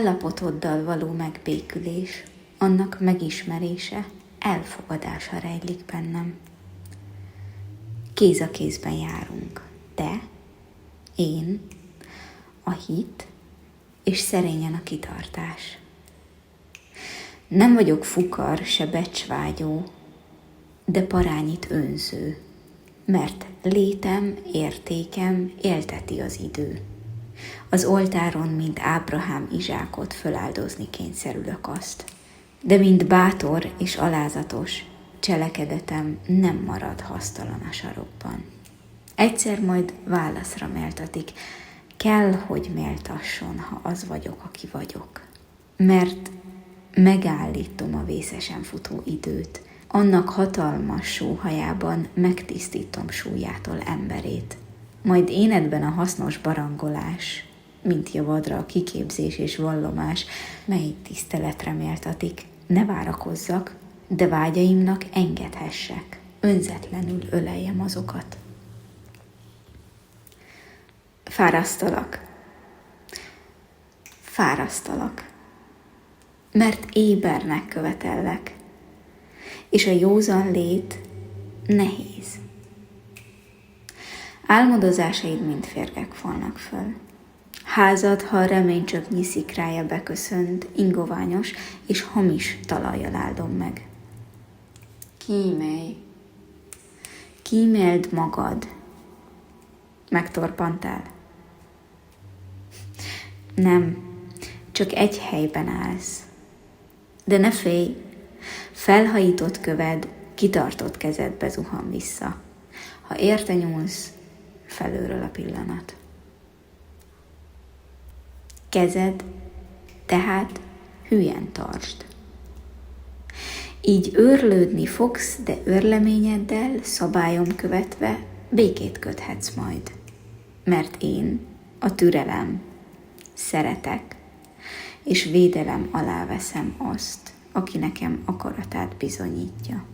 állapotoddal való megbékülés, annak megismerése, elfogadása rejlik bennem. Kéz a kézben járunk, te, én, a hit és szerényen a kitartás. Nem vagyok fukar, se becsvágyó, de parányit önző, mert létem, értékem élteti az idő. Az oltáron, mint Ábrahám Izsákot föláldozni kényszerülök azt. De mint bátor és alázatos, cselekedetem nem marad hasztalan a sarokban. Egyszer majd válaszra méltatik, kell, hogy méltasson, ha az vagyok, aki vagyok. Mert megállítom a vészesen futó időt, annak hatalmas sóhajában megtisztítom súlyától emberét. Majd énedben a hasznos barangolás, mint javadra a kiképzés és vallomás, mely tiszteletre méltatik. Ne várakozzak, de vágyaimnak engedhessek, önzetlenül öleljem azokat. Fárasztalak, mert ébernek követellek, és a józan lét nehéz. Álmodozásaid mind férgek falnak föl. Házad, ha a reménycsöpnyi szikrája beköszönt, ingoványos és hamis talajjal áldom meg. Kíméld magad. Megtorpantál? Nem, csak egy helyben állsz. De ne félj, felhajított köved, kitartott kezedbe zuhan vissza. Ha érte nyúlsz, felőről a pillanat. Kezed, tehát hülyen tartsd. Így őrlődni fogsz, de őrleményeddel, szabályom követve békét köthetsz majd. Mert én, a türelem, szeretek, és védelem alá veszem azt, aki nekem akaratát bizonyítja.